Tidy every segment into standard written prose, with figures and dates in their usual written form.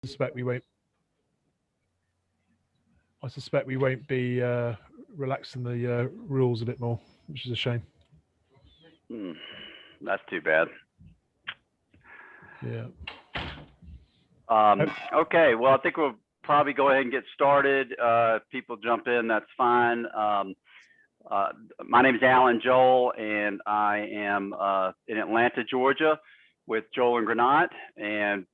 suspect we won't. I suspect we won't be relaxing the rules a bit more, which is a shame. That's too bad. Yeah. Okay, well, I think we'll probably go ahead and get started. If people jump in, that's fine. My name is Alan Joel, and I am in Atlanta, Georgia, with Joel and Granat, and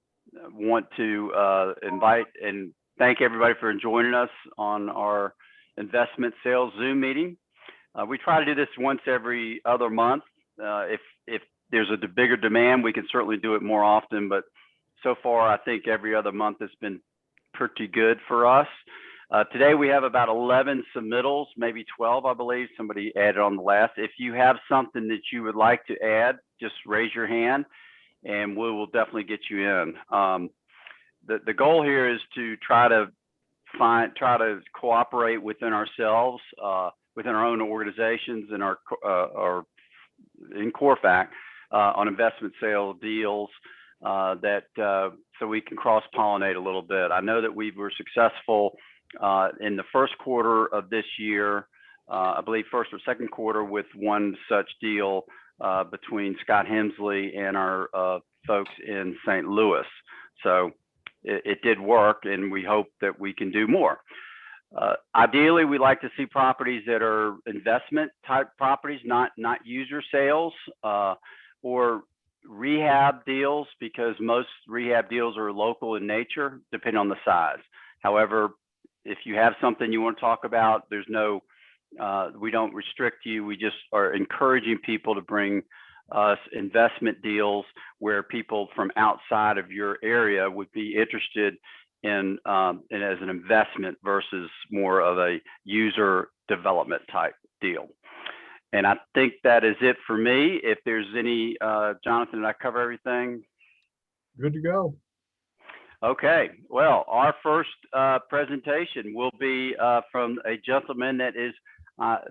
want to invite and thank everybody for joining us on our investment sales Zoom meeting. We try to do this once every other month. If there's a bigger demand, we can certainly do it more often, but so far, I think every other month has been pretty good for us. Today, we have about 11 submittals, maybe 12, I believe. Somebody added on the last. If you have something that you would like to add, just raise your hand, and we will definitely get you in. The goal here is to try to cooperate within ourselves, within our own organizations and our in CORFAC on investment sale deals. So we can cross-pollinate a little bit. I know that we were successful in the first quarter of this year, I believe first or second quarter, with one such deal between Scott Hemsley and our folks in St. Louis. So it did work, and we hope that we can do more. Ideally, we like to see properties that are investment type properties, not user sales or rehab deals, because most rehab deals are local in nature, depending on the size. However, if you have something you want to talk about, there's no, we don't restrict you. We just are encouraging people to bring us investment deals where people from outside of your area would be interested in as an investment versus more of a user development type deal. And I think that is it for me. If there's any, Jonathan, did I cover everything? Good to go. Okay. Well, our first presentation will be from a gentleman that is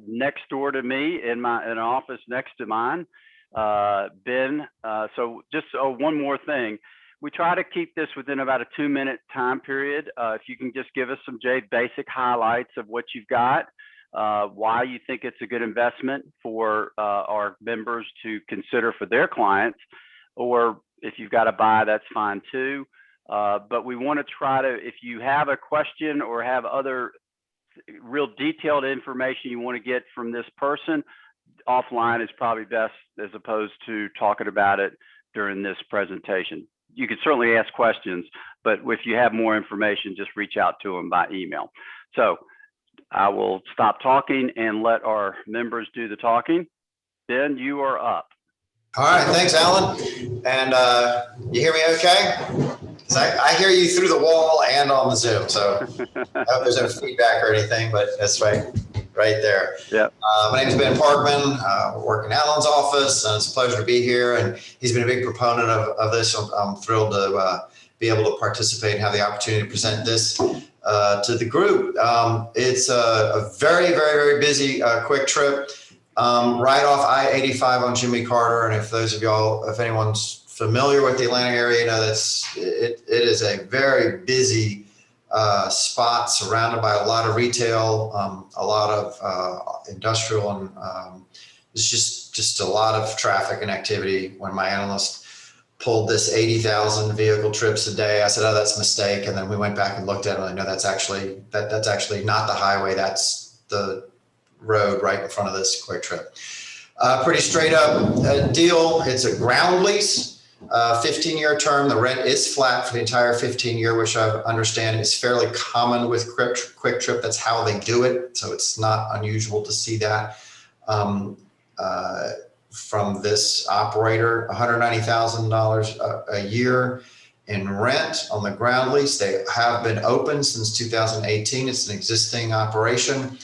next door to me in an office next to mine, Ben. So just one more thing. We try to keep this within about a 2-minute time period. If you can just give us some basic highlights of what you've got. Why you think it's a good investment for our members to consider for their clients, or if you've got to buy, that's fine too. But we want to try to, if you have a question or have other real detailed information you want to get from this person, offline is probably best as opposed to talking about it during this presentation. You can certainly ask questions, but if you have more information, just reach out to them by email. So I will stop talking and let our members do the talking. Ben, you are up. All right, thanks, Alan. And you hear me okay? I hear you through the wall and on the Zoom, so I hope there's no feedback or anything, but that's right there. Yeah. My name is Ben Parkman. I work in Alan's office, and it's a pleasure to be here. And he's been a big proponent of this. I'm thrilled to be able to participate and have the opportunity to present this to the group. It's a very, very, very busy quick trip right off I-85 on Jimmy Carter. And if those of y'all, if anyone's familiar with the Atlanta area, you know it is a very busy spot surrounded by a lot of retail, a lot of industrial, and it's just a lot of traffic and activity. When my analyst pulled this 80,000 vehicle trips a day, I said, oh, that's a mistake. And then we went back and looked at it, and I know that's actually not the highway. That's the road right in front of this quick trip. Pretty straight up deal. It's a ground lease, 15-year term. The rent is flat for the entire 15-year, which I understand is fairly common with quick trip. That's how they do it. So it's not unusual to see that from this operator. $190,000 a year in rent on the ground lease. They have been open since 2018. It's an existing operation.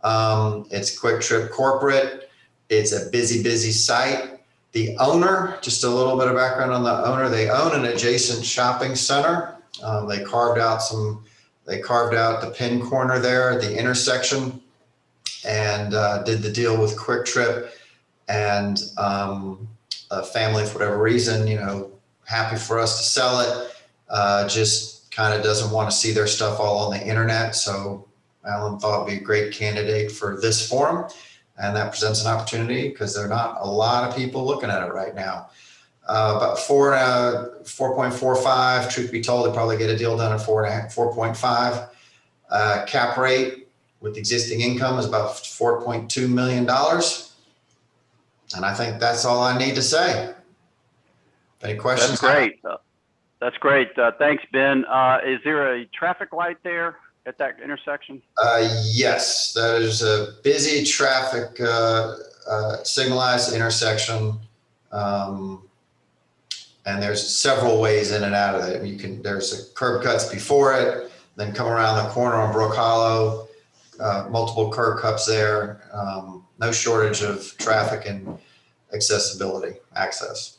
It's Quick Trip corporate. It's a busy site. The owner, just a little bit of background on the owner. They own an adjacent shopping center. They carved out the pin corner there at the intersection, and did the deal with Quick Trip. And a family, for whatever reason, happy for us to sell it. Just kind of doesn't want to see their stuff all on the internet. So Alan thought it'd be a great candidate for this forum. And that presents an opportunity because there are not a lot of people looking at it right now. About 4.45, truth be told, they probably get a deal done at 4.5. Cap rate with existing income is about $4.2 million. And I think that's all I need to say. Any questions? That's great. That's great. Thanks, Ben. Is there a traffic light there at that intersection? Yes, there's a busy traffic signalized intersection. And there's several ways in and out of it. There's a curb cuts before it, then come around the corner on Brook Hollow, multiple curb cuts there. No shortage of traffic and accessibility, access.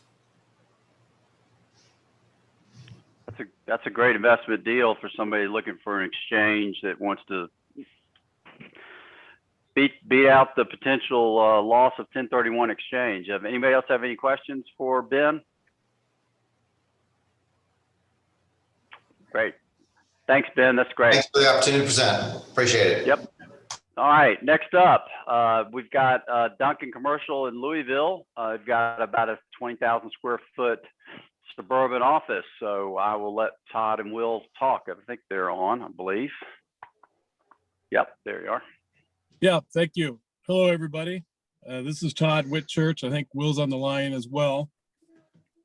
That's a great investment deal for somebody looking for an exchange that wants to beat out the potential loss of 1031 exchange. Anybody else have any questions for Ben? Great. Thanks, Ben. That's great. Thanks for the opportunity to present. Appreciate it. Yep. All right. Next up, we've got Duncan Commercial in Louisville. We've got about a 20,000 square foot suburban office. So I will let Todd and Will talk. I think they're on, I believe. Yep, there you are. Yeah, thank you. Hello, everybody. This is Todd Whitchurch. I think Will's on the line as well.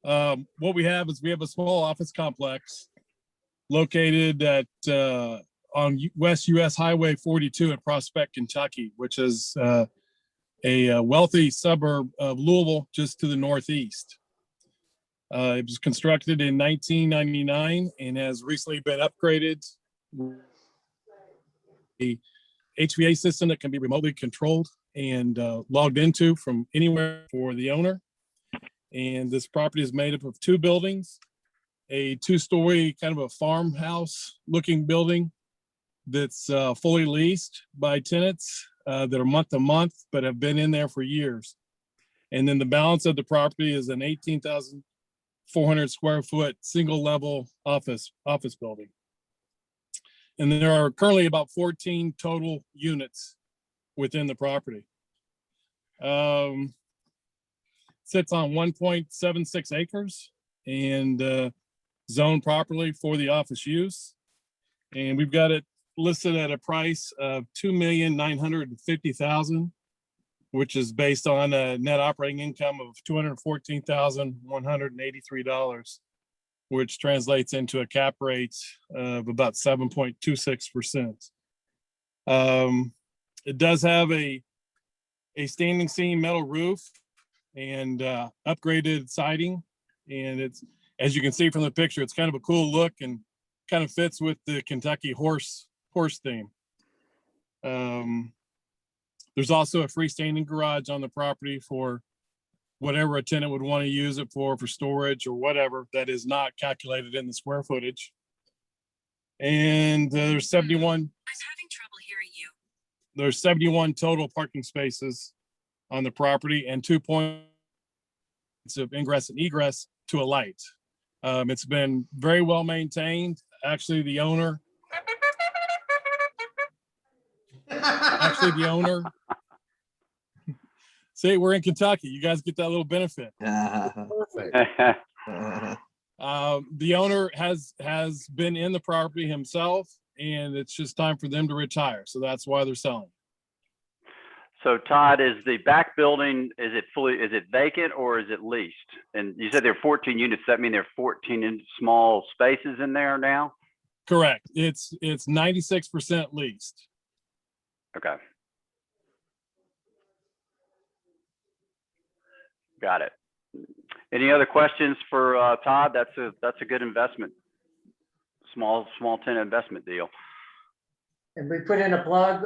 What we have is we have a small office complex located at on West US Highway 42 in Prospect, Kentucky, which is a wealthy suburb of Louisville, just to the northeast. It was constructed in 1999 and has recently been upgraded. A HVAC system that can be remotely controlled and logged into from anywhere for the owner. And this property is made up of 2 buildings, a 2-story kind of a farmhouse looking building that's fully leased by tenants that are month to month, but have been in there for years. And then the balance of the property is an 18,400 square foot single level office building. And there are currently about 14 total units within the property. Sits on 1.76 acres and zoned properly for the office use. And we've got it listed at a price of $2,950,000, which is based on a net operating income of $214,183, which translates into a cap rate of about 7.26%. It does have a standing seam metal roof and upgraded siding. And it's, as you can see from the picture, it's kind of a cool look and kind of fits with the Kentucky horse theme. There's also a freestanding garage on the property for whatever a tenant would want to use it for storage or whatever that is not calculated in the square footage. And there's 71. I was having trouble hearing you. There's 71 total parking spaces on the property and 2 points of ingress and egress to a light. It's been very well maintained. Actually, the owner. See, we're in Kentucky. You guys get that little benefit. Perfect. The owner has been in the property himself, and it's just time for them to retire. So that's why they're selling. So Todd, is the back building, is it vacant or is it leased? And you said there are 14 units. Does that mean there are 14 small spaces in there now? Correct. It's 96% leased. Okay. Got it. Any other questions for Todd? That's a good investment. Small tenant investment deal. And we put in a plug.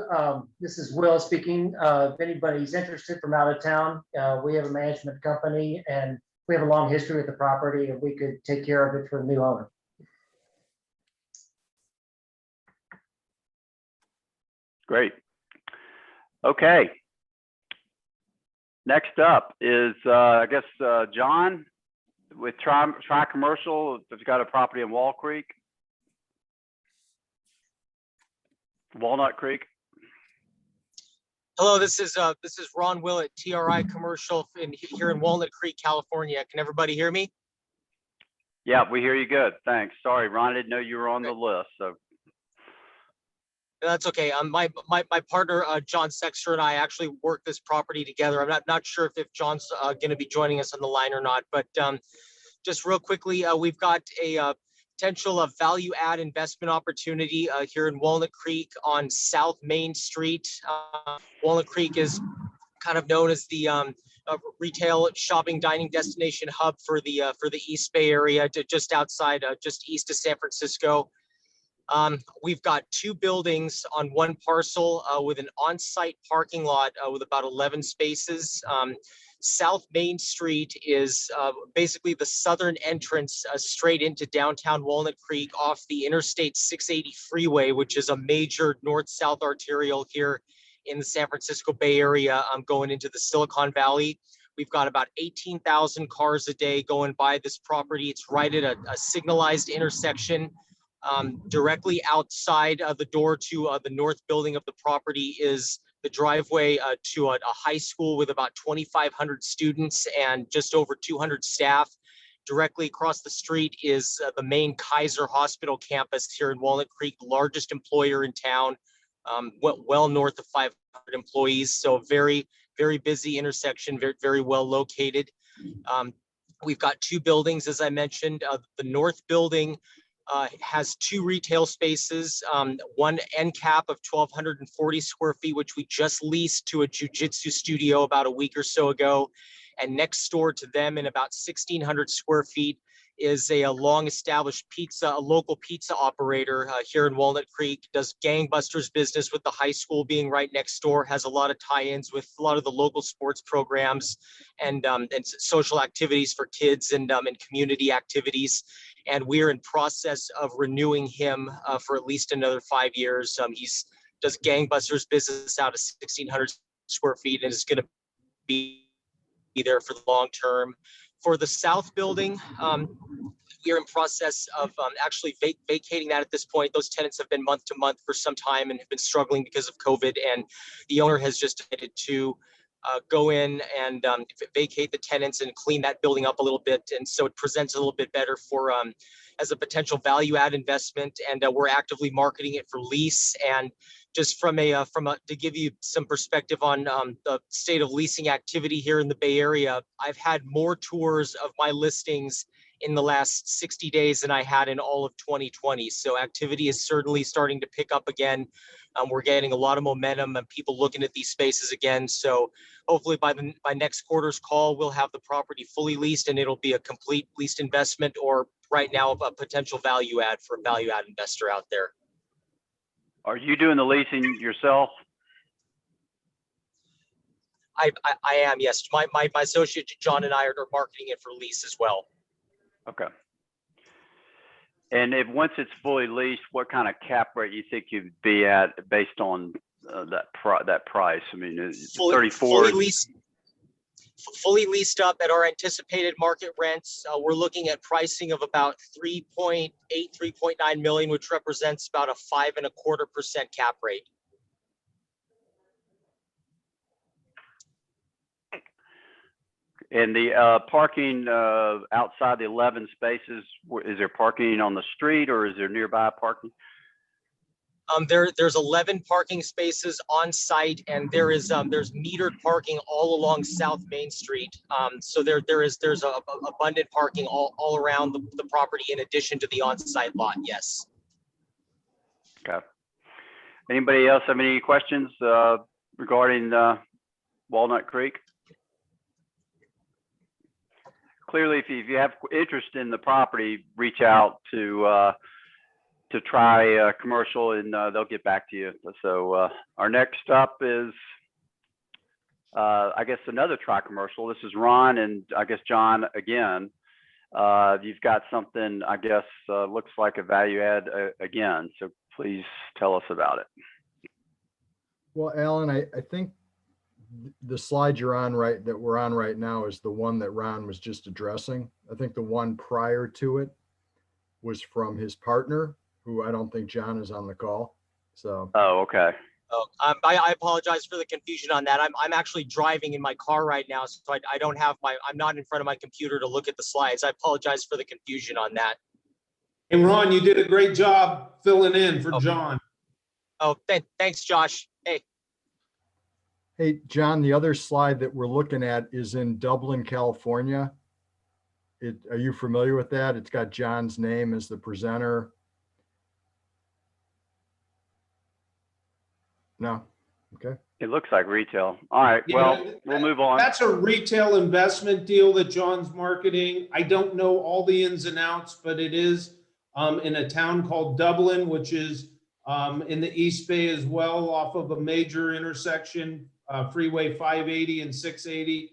This is Will speaking. If anybody's interested from out of town, we have a management company and we have a long history with the property and we could take care of it for the new owner. Great. Okay. Next up is, I guess, John with Tri Commercial. Has got a property in Wall Creek. Walnut Creek. Hello, this is Ron Willett, TRI Commercial here in Walnut Creek, California. Can everybody hear me? Yeah, we hear you good. Thanks. Sorry, Ron, I didn't know you were on the list. So That's okay. My partner, John Sexter, and I actually work this property together. I'm not sure if John's going to be joining us on the line or not, but just real quickly, we've got a potential of value add investment opportunity here in Walnut Creek on South Main Street. Walnut Creek is kind of known as the retail shopping dining destination hub for the East Bay area, just outside, just east of San Francisco. We've got 2 buildings on one parcel with an on-site parking lot with about 11 spaces. South Main Street is basically the southern entrance straight into downtown Walnut Creek off the Interstate 680 freeway, which is a major north-south arterial here in the San Francisco Bay Area going into the Silicon Valley. We've got about 18,000 cars a day going by this property. It's right at a signalized intersection. Directly outside of the door to the north building of the property is the driveway to a high school with about 2,500 students and just over 200 staff. Directly across the street is the main Kaiser Hospital campus here in Walnut Creek, the largest employer in town, well north of 500 employees. So very, very busy intersection, very, very well located. We've got 2 buildings, as I mentioned. The north building has 2 retail spaces, one end cap of 1,240 square feet, which we just leased to a jiu-jitsu studio about a week or so ago. And next door to them in about 1,600 square feet is a long-established a local pizza operator here in Walnut Creek, does gangbusters business with the high school being right next door, has a lot of tie-ins with a lot of the local sports programs and social activities for kids and community activities. And we're in process of renewing him for at least another 5 years. He's does gangbusters business out of 1,600 square feet and is going to be there for the long term. For the south building, we are in process of actually vacating that at this point. Those tenants have been month to month for some time and have been struggling because of COVID. And the owner has just decided to go in and vacate the tenants and clean that building up a little bit. And so it presents a little bit better for as a potential value add investment. And we're actively marketing it for lease. And just to give you some perspective on the state of leasing activity here in the Bay Area, I've had more tours of my listings in the last 60 days than I had in all of 2020. So activity is certainly starting to pick up again. We're getting a lot of momentum and people looking at these spaces again. So hopefully by next quarter's call, we'll have the property fully leased and it'll be a complete leased investment, or right now a potential value add for a value add investor out there. Are you doing the leasing yourself? I am, yes. My associate John and I are marketing it for lease as well. Okay. And once it's fully leased, what kind of cap rate you think you'd be at based on that price? I mean, 34. Fully leased up at our anticipated market rents. We're looking at pricing of about 3.8, 3.9 million, which represents about a 5.25% cap rate. And the parking outside the 11 spaces, is there parking on the street or is there nearby parking? There's 11 parking spaces on site, and there's metered parking all along South Main Street. So there's abundant parking all around the property in addition to the on-site lot. Yes. Okay. Anybody else have any questions regarding Walnut Creek? Clearly, if you have interest in the property, reach out to try commercial and they'll get back to you. So our next up is, I guess, another try commercial. This is Ron and I guess John again. You've got something, I guess, looks like a value add again. So please tell us about it. Well, Alan, I think the slide we're on right now is the one that Ron was just addressing. I think the one prior to it was from his partner, who I don't think John is on the call. So, Oh, okay. Oh, I apologize for the confusion on that. I'm actually driving in my car right now, so I don't have I'm not in front of my computer to look at the slides. I apologize for the confusion on that. And Ron, you did a great job filling in for Oh. John. Oh, thanks, Josh. Hey. hey, John, the other slide that we're looking at is in Dublin, California. Are you familiar with that? It's got John's name as the presenter. No? Okay. It looks like retail. All right. Yeah, Well, we'll move on. That's a retail investment deal that John's marketing. I don't know all the ins and outs, but it is in a town called Dublin, which is in the East Bay as well, off of a major intersection, Freeway 580 and 680.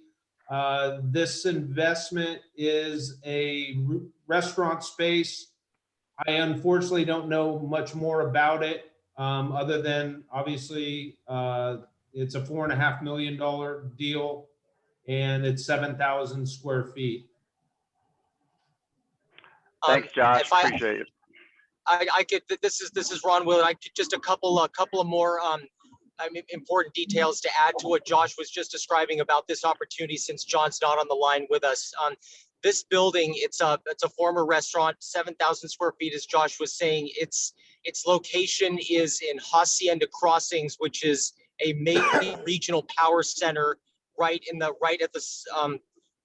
This investment is a restaurant space. I unfortunately don't know much more about it, other than obviously it's a $4.5 million deal, and it's 7,000 square feet. Thanks, Josh. Appreciate it. I get that this is Ron Willett. I could just a couple of more important details to add to what Josh was just describing about this opportunity, since John's not on the line with us. This building, it's a former restaurant, 7,000 square feet, as Josh was saying. Its location is in Hacienda Crossings, which is a major regional power center right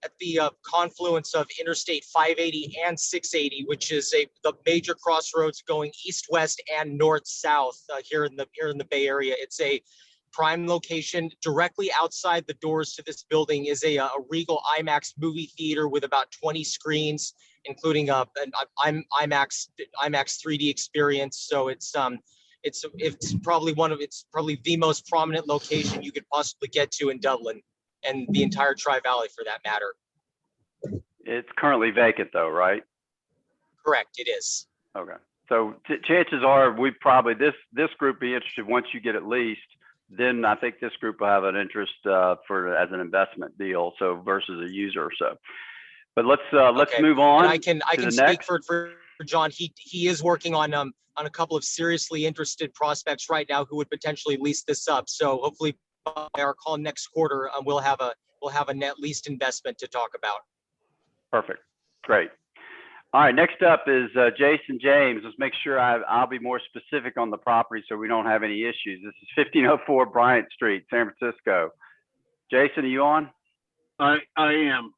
at the confluence of Interstate 580 and 680, which is the major crossroads going east-west and north-south here in the Bay Area. It's a prime location. Directly outside the doors to this building is a Regal IMAX movie theater with about 20 screens, including an IMAX 3D experience. So it's probably the most prominent location you could possibly get to in Dublin, and the entire Tri-Valley for that matter. It's currently vacant though, right? Correct, it is. Okay. So chances are this group be interested once you get it leased. Then I think this group will have an interest as an investment deal, so versus a user or so. But let's Okay. move on. And I can speak next. for John. He is working on a couple of seriously interested prospects right now who would potentially lease this up. So hopefully by our call next quarter, we'll have a net leased investment to talk about. Perfect. Great. All right. Next up is Jason James. Let's make sure I'll be more specific on the property so we don't have any issues. This is 1504 Bryant Street, San Francisco. Jason, are you on? I am.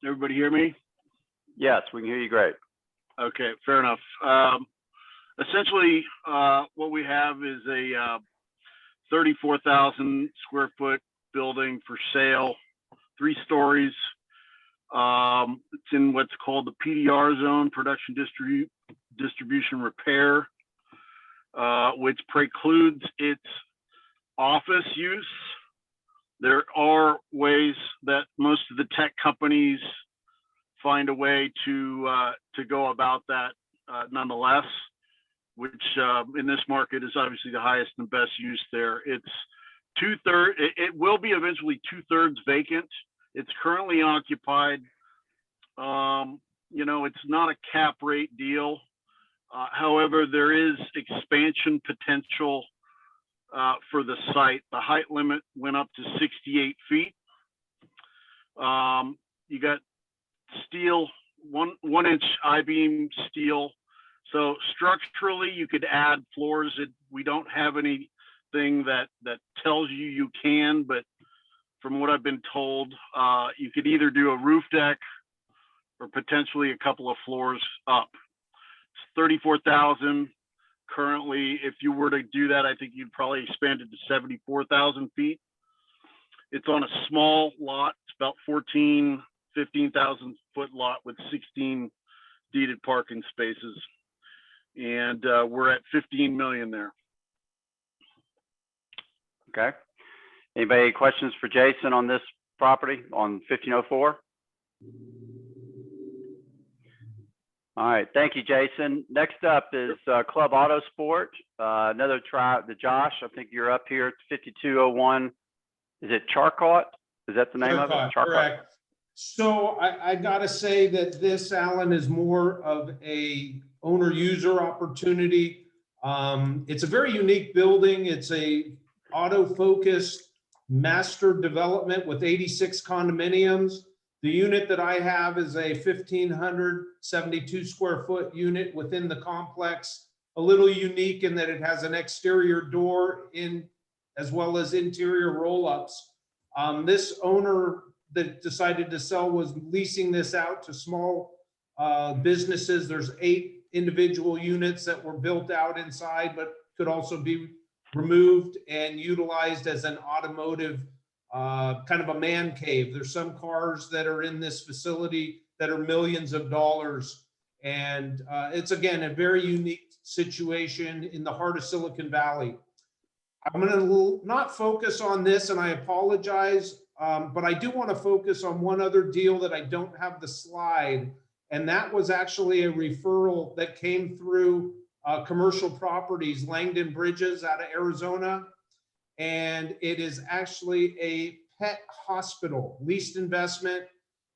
Everybody hear me? Yes, we can hear you great. Okay, fair enough. Essentially, what we have is a 34,000 square foot building for sale, 3 stories. It's in what's called the PDR zone, production distribution repair, which precludes its office use. There are ways that most of the tech companies find a way to go about that nonetheless, which in this market is obviously the highest and best use there. It's it will be eventually 2/3 vacant. It's currently occupied. It's not a cap rate deal. However, there is expansion potential for the site. The height limit went up to 68 feet. You got steel, one inch I-beam steel. So structurally, you could add floors. We don't have anything that tells you can, but from what I've been told, you could either do a roof deck or potentially a couple of floors up. It's 34,000 currently. If you were to do that, I think you'd probably expand it to 74,000 feet. It's on a small lot. It's about 15,000 foot lot with 16 deeded parking spaces. And we're at 15 million there. Okay. Anybody questions for Jason on this property on 1504? All right, thank you, Jason. Next up is Club Auto Sport. Another try, Josh, I think you're up here at 5201. Is it Charcot? Is that the name of it? Charcot. Correct. So I gotta say that this, Alan, is more of a owner-user opportunity. It's a very unique building. It's a auto-focused master development with 86 condominiums. The unit that I have is a 1,572 square foot unit within the complex, a little unique in that it has an exterior door in as well as interior roll-ups. This owner that decided to sell was leasing this out to small businesses. There's 8 individual units that were built out inside, but could also be removed and utilized as an automotive kind of a man cave. There's some cars that are in this facility that are millions of dollars. And it's, again, a very unique situation in the heart of Silicon Valley. I'm going to not focus on this, and I apologize, but I do want to focus on one other deal that I don't have the slide. And that was actually a referral that came through Commercial Properties, Langdon Bridges out of Arizona. And it is actually a pet hospital, leased investment,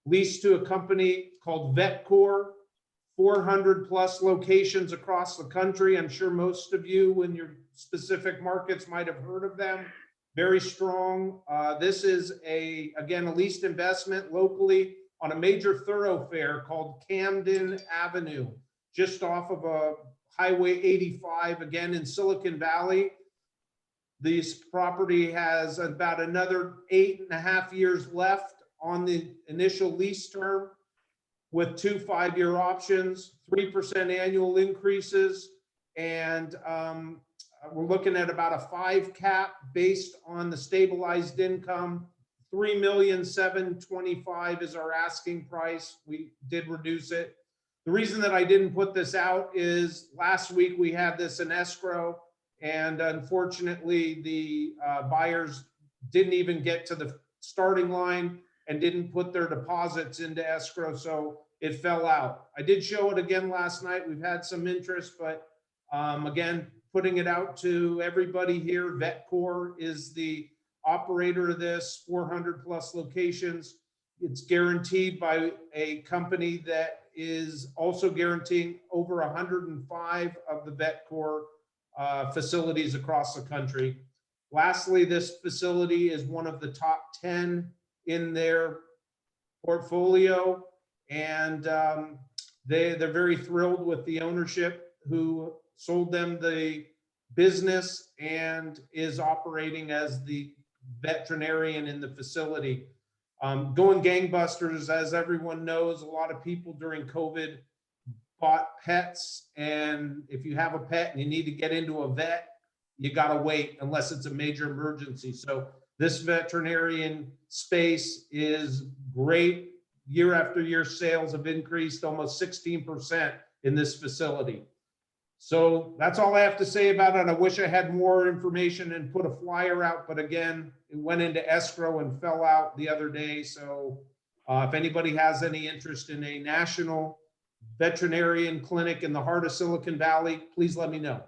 leased to a company called VetCor, 400 plus locations across the country. I'm sure most of you in your specific markets might have heard of them. Very strong. This is again, a leased investment locally on a major thoroughfare called Camden Avenue, just off of Highway 85, again in Silicon Valley. This property has about another 8.5 years left on the initial lease term, with 2 5-year options, 3% annual increases, and we're looking at about a 5 cap based on the stabilized income. $3,725,000 is our asking price. We did reduce it. The reason that I didn't put this out is last week we had this in escrow, and unfortunately the buyers didn't even get to the starting line and didn't put their deposits into escrow, so it fell out. I did show it again last night. We've had some interest, but again, putting it out to everybody here. VetCor is the operator of this, 400 plus locations. It's guaranteed by a company that is also guaranteeing over 105 of the VetCor facilities across the country. Lastly, this facility is one of the top 10 in their portfolio, and they're very thrilled with the ownership who sold them the business and is operating as the veterinarian in the facility. Going gangbusters, as everyone knows. A lot of people during COVID bought pets, and if you have a pet and you need to get into a vet, you got to wait unless it's a major emergency. So this veterinarian space is great. Year after year, sales have increased almost 16% in this facility. So that's all I have to say about it. I wish I had more information and put a flyer out, but again, it went into escrow and fell out the other day. So if anybody has any interest in a national veterinarian clinic in the heart of Silicon Valley, please let me know.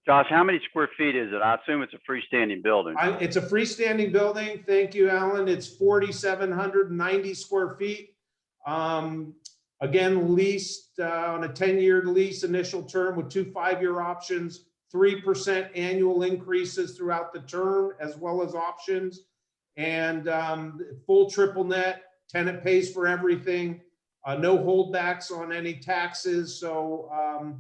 Josh, how many square feet is it? I assume it's a freestanding building. It's a freestanding building. Thank you, Alan. It's 4,790 square feet. Again, leased on a 10-year lease initial term with 2 5-year options, 3% annual increases throughout the term, as well as options, and full triple net. Tenant pays for everything. No holdbacks on any taxes. So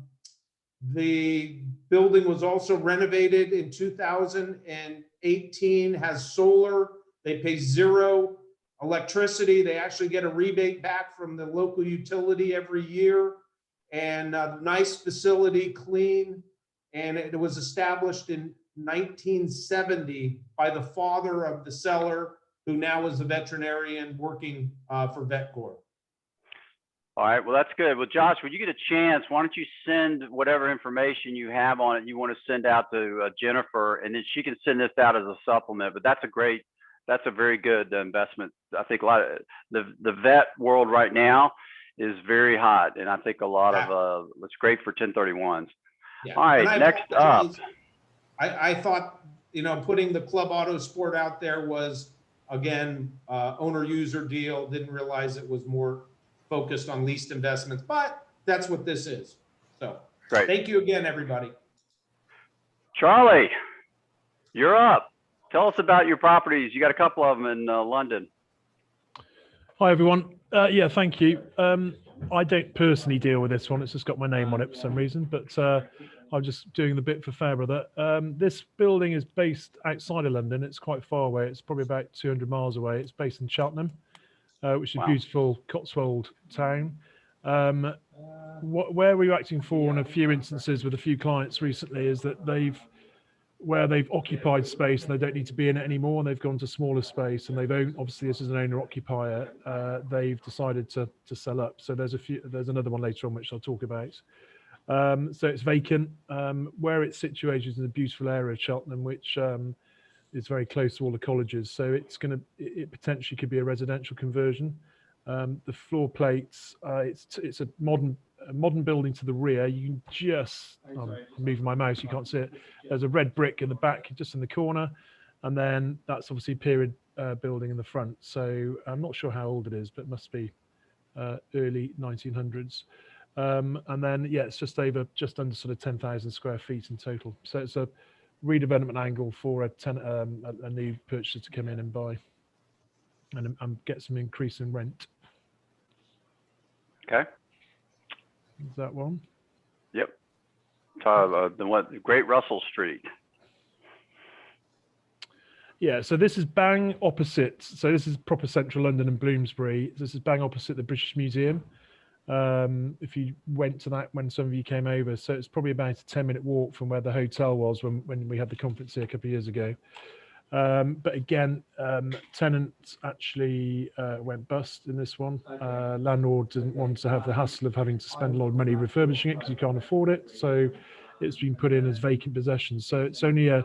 the building was also renovated in 2018, has solar. They pay 0 electricity. They actually get a rebate back from the local utility every year, and a nice facility, clean. And it was established in 1970 by the father of the seller, who now is a veterinarian working for VetCor. All right, well, that's good. Well, Josh, when you get a chance, why don't you send whatever information you have on it you want to send out to Jennifer, and then she can send this out as a supplement. But that's a very good investment. I think a lot of the vet world right now is very hot, and I think a lot of it's great for 1031s. Yeah. All right, next up. I thought, putting the Club Auto Sport out there was, again, owner user deal. Didn't realize it was more focused on leased investments, but that's what this is. So great. Thank you again, everybody. Charlie, you're up. Tell us about your properties. You got a couple of them in London. Hi, everyone. Yeah, thank you. I don't personally deal with this one. It's just got my name on it for some reason, but I'm just doing the bit for Fairbrother. This building is based outside of London. It's quite far away. It's probably about 200 miles away. It's based in Cheltenham, which is a Wow. beautiful Cotswold town. Where we're acting for in a few instances with a few clients recently is that where they've occupied space and they don't need to be in it anymore, and they've gone to smaller space, and they've owned, obviously this is an owner occupier, they've decided to sell up. So there's another one later on which I'll talk about. So it's vacant. Where it's situated is in a beautiful area of Cheltenham, which is very close to all the colleges. So it potentially could be a residential conversion. The floor plates, it's a modern building to the rear. You can just, I'm moving my mouse, you can't see it. There's a red brick in the back, just in the corner. And then that's obviously period building in the front. So I'm not sure how old it is, but it must be early 1900s. And then, yeah, it's just under sort of 10,000 square feet in total. So it's a redevelopment angle for a new purchaser to come in and buy and get some increase in rent. Okay. Is that one? Yep. The one, Great Russell Street. Yeah, so this is bang opposite. So this is proper central London and Bloomsbury. This is bang opposite the British Museum. If you went to that when some of you came over, so it's probably about a 10-minute walk from where the hotel was when we had the conference here a couple of years ago. But again, tenants actually went bust in this one. Landlord didn't want to have the hassle of having to spend a lot of money refurbishing it because you can't afford it. So it's been put in as vacant possession. So it's only a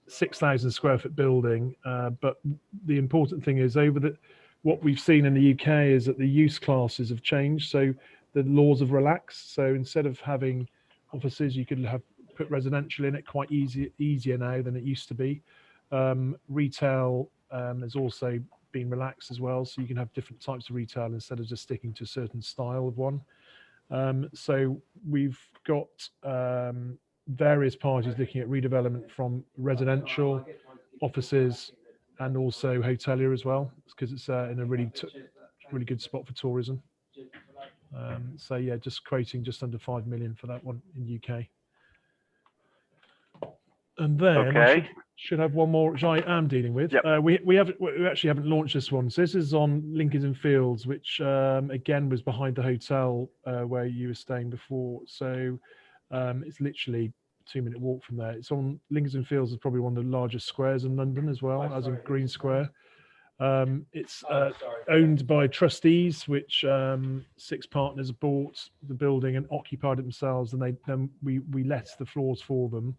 6,000 square foot building. But the important thing is what we've seen in the UK is that the use classes have changed. So the laws have relaxed. So instead of having offices, you could put residential in it quite easier now than it used to be. Retail has also been relaxed as well, so you can have different types of retail instead of just sticking to a certain style of one. So we've got various parties looking at redevelopment from residential, offices, and also hotelier as well, because it's in a really good spot for tourism. So yeah, just quoting just under 5 million for that one in UK. And then Okay. I should have one more, which I am dealing with. Yep. We actually haven't launched this one. So this is on Lincoln Fields, which again was behind the hotel where you were staying before. So it's literally a 2-minute walk from there. It's on Lincoln Fields, is probably one of the largest squares in London as well, as in Green Square. It's owned by trustees, which 6 partners bought the building and occupied it themselves, and then we let the floors for them.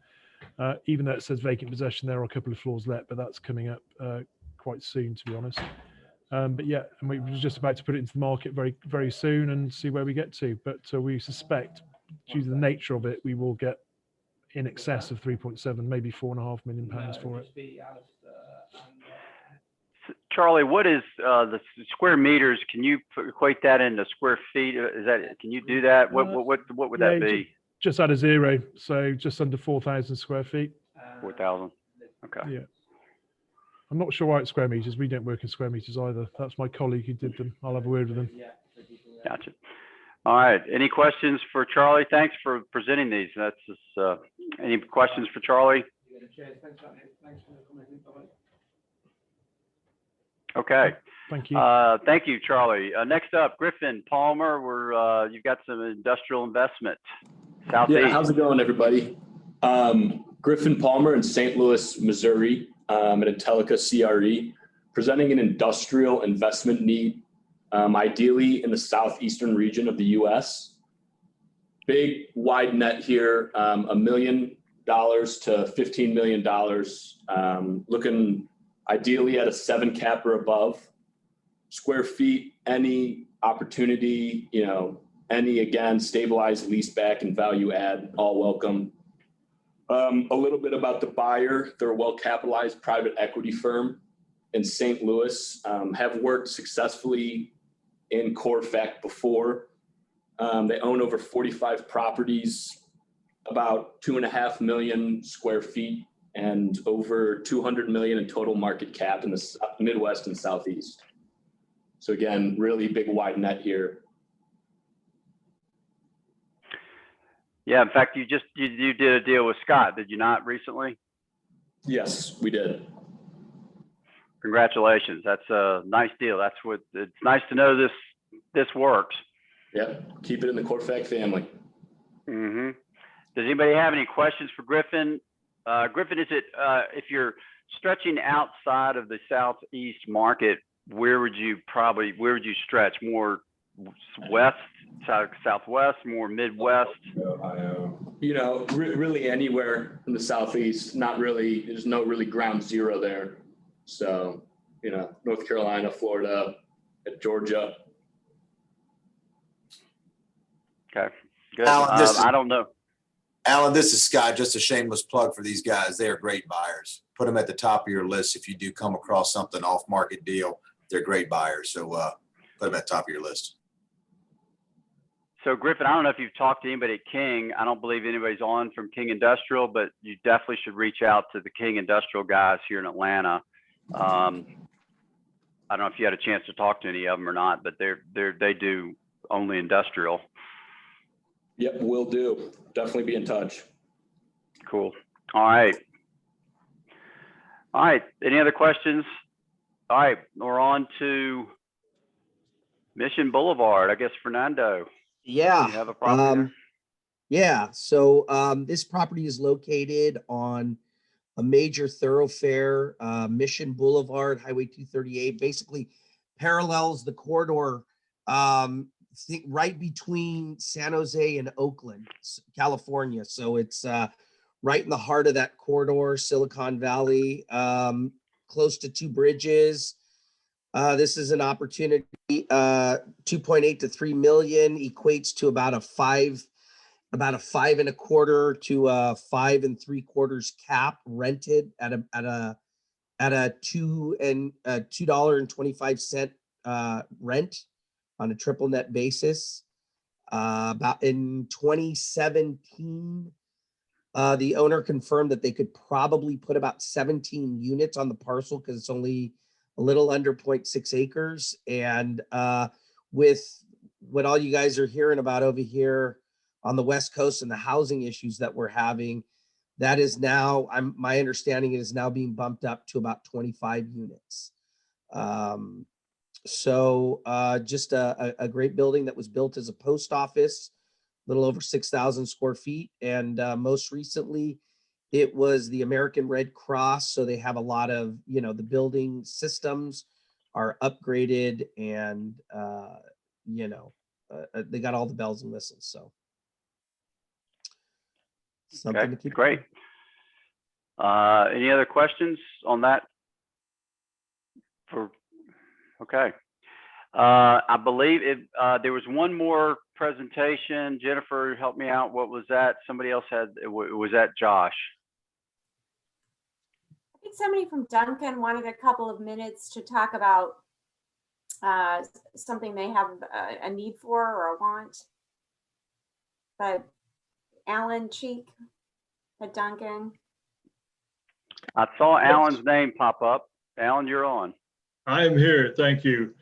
Even though it says vacant possession, there are a couple of floors let, but that's coming up quite soon, to be honest. But yeah, and we were just about to put it into the market very, very soon and see where we get to. But we suspect, due to the nature of it, we will get in excess of 3.7, maybe £4.5 million for it. Charlie, what is the square meters? Can you equate that into square feet? Can you do that? What would that be? Just add a zero, so just under 4,000 square feet. 4,000. Okay. Yeah. I'm not sure why it's square meters. We don't work in square meters either. That's my colleague who did them. I'll have a word with him. Gotcha. All right. Any questions for Charlie? Thanks for presenting these. That's just, any questions for Charlie? Okay. Thank you. Thank you, Charlie. Next up, Griffin Palmer. You've got some industrial investment. Southeast. Yeah, how's it going, everybody? Griffin Palmer in St. Louis, Missouri, at Intellica CRE, presenting an industrial investment need, ideally in the southeastern region of the U.S. Big, wide net here, $1 million to $15 million, looking ideally at a 7 cap or above. Square feet, any opportunity, any, again, stabilized lease back and value add, all welcome. A little bit about the buyer. They're a well-capitalized private equity firm in St. Louis, have worked successfully in CORFAC before. They own over 45 properties, About 2.5 million square feet and over 200 million in total market cap in the Midwest and Southeast. So again, really big wide net here. Yeah, in fact, you did a deal with Scott, did you not, recently? Yes, we did. Congratulations. That's a nice deal. It's nice to know this works. Yep, keep it in the CORFAC family. Mm-hmm. Does anybody have any questions for Griffin? Griffin, is it if you're stretching outside of the Southeast market, where would you stretch? More west, southwest, more Midwest? You know, really anywhere in the Southeast. Not really. There's no really ground zero there. So, you know, North Carolina, Florida, Georgia. Okay, good. Alan, I don't know. Alan, this is Scott. Just a shameless plug for these guys. They are great buyers. Put them at the top of your list if you do come across something off-market deal. They're great buyers. So put them at the top of your list. So Griffin, I don't know if you've talked to anybody at King. I don't believe anybody's on from King Industrial, but you definitely should reach out to the King Industrial guys here in Atlanta. I don't know if you had a chance to talk to any of them or not, but they do only industrial. Yep, will do. Definitely be in touch. Cool. All right. Any other questions? All right, we're on to Mission Boulevard. I guess Fernando. Yeah. You have a property there? Yeah. So this property is located on a major thoroughfare, Mission Boulevard, Highway 238, basically parallels the corridor right between San Jose and Oakland, California. So it's right in the heart of that corridor, Silicon Valley, close to two bridges. This is an opportunity, 2.8 to 3 million equates to about a 5 5.25 to a 5 3/4 cap rented at a $2.25 rent on a triple net basis. About in 2017, the owner confirmed that they could probably put about 17 units on the parcel because it's only a little under 0.6 acres. And with what all you guys are hearing about over here on the West Coast and the housing issues that we're having, that is now, my understanding is now being bumped up to about 25 units. So just a great building that was built as a post office, a little over 6,000 square feet. And most recently, it was the American Red Cross. So they have a lot of, the building systems are upgraded and, they got all the bells and whistles. So something to keep. Great. Any other questions on that? Okay. I believe there was one more presentation. Jennifer, help me out. What was that? Somebody else had, was that Josh? I think somebody from Duncan wanted a couple of minutes to talk about something they have a need for or a want. But Alan Cheek at Duncan. I saw Alan's name pop up. Alan, you're on. I'm here. Thank you.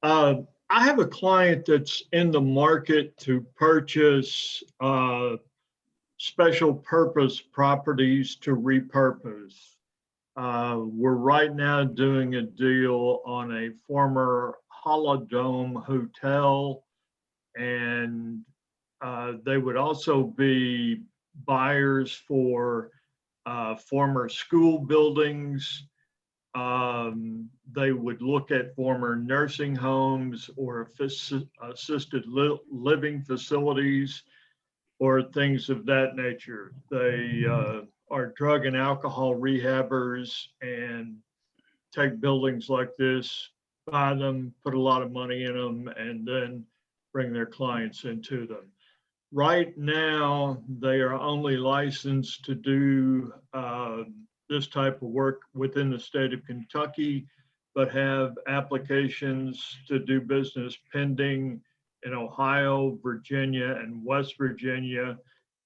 I have a client that's in the market to purchase special purpose properties to repurpose. We're right now doing a deal on a former Holodome hotel, and they would also be buyers for former school buildings. They would look at former nursing homes or assisted living facilities or things of that nature. They are drug and alcohol rehabbers and take buildings like this, buy them, put a lot of money in them, and then bring their clients into them. Right now, they are only licensed to do this type of work within the state of Kentucky, but have applications to do business pending in Ohio, Virginia, and West Virginia.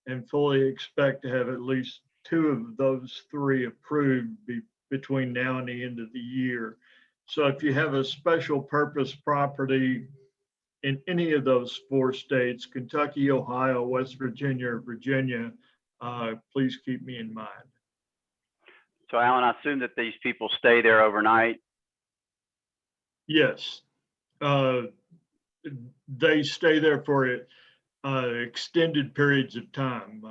and fully expect to have at least 2 of those 3 approved between now and the end of the year. So if you have a special purpose property in any of those 4 states, Kentucky, Ohio, West Virginia, or Virginia, please keep me in mind. So Alan, I assume that these people stay there overnight. Yes. They stay there for extended periods of time.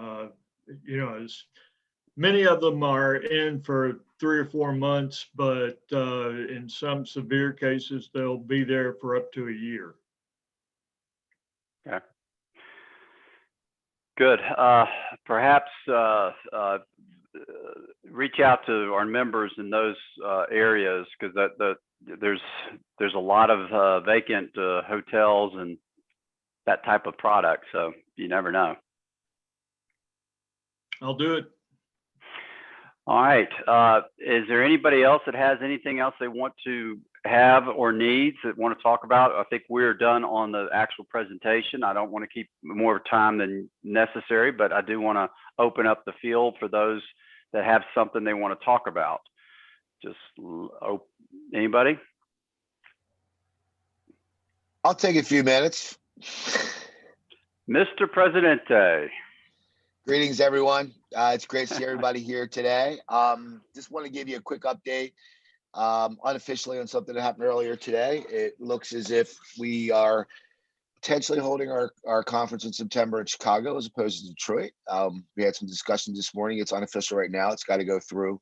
As many of them are in for 3 or 4 months, but in some severe cases, they'll be there for up to a year. Okay. Good. Perhaps reach out to our members in those areas, because there's a lot of vacant hotels and that type of product. So you never know. I'll do it. All right. Is there anybody else that has anything else they want to have or needs that want to talk about? I think we're done on the actual presentation. I don't want to keep more time than necessary, but I do want to open up the field for those that have something they want to talk about. Just anybody? I'll take a few minutes. Mr. Presidente. Greetings, everyone. It's great to see everybody here today. Just want to give you a quick update unofficially on something that happened earlier today. It looks as if we are potentially holding our conference in September in Chicago as opposed to Detroit. We had some discussion this morning. It's unofficial right now. It's got to go through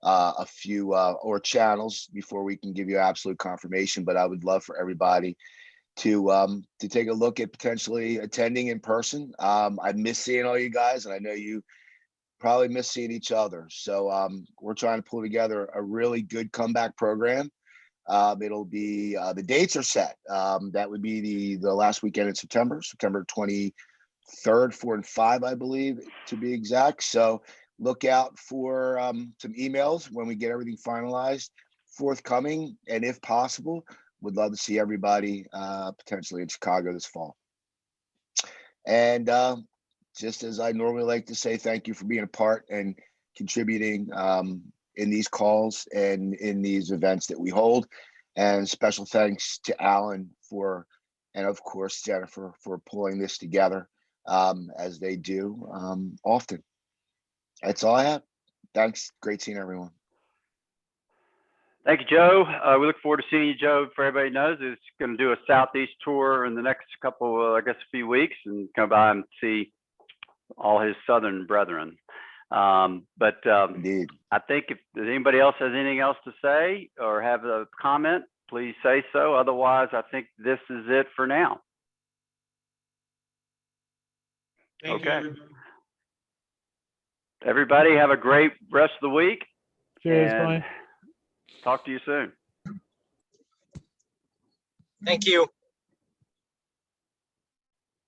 a few or channels before we can give you absolute confirmation, but I would love for everybody to take a look at potentially attending in person. I miss seeing all you guys, and I know you probably miss seeing each other. So we're trying to pull together a really good comeback program. It'll be the dates are set. That would be the last weekend in September 23rd, 4 and 5, I believe, to be exact. So look out for some emails when we get everything finalized, forthcoming, and if possible, would love to see everybody potentially in Chicago this fall. And just as I normally like to say, thank you for being a part and contributing in these calls and in these events that we hold. And special thanks to Alan and of course, Jennifer, for pulling this together as they do often. That's all I have. Thanks. Great seeing everyone. Thank you, Joe. We look forward to seeing you, Joe. For everybody knows, it's going to do a Southeast tour in the next couple, I guess, a few weeks, and come by and see all his Southern brethren. Indeed. I think if anybody else has anything else to say or have a comment, please say so. Otherwise, I think this is it for now. Thank Okay. you. Everybody have a great rest of the week. Cheers, and bye. Talk to you soon. Thank you.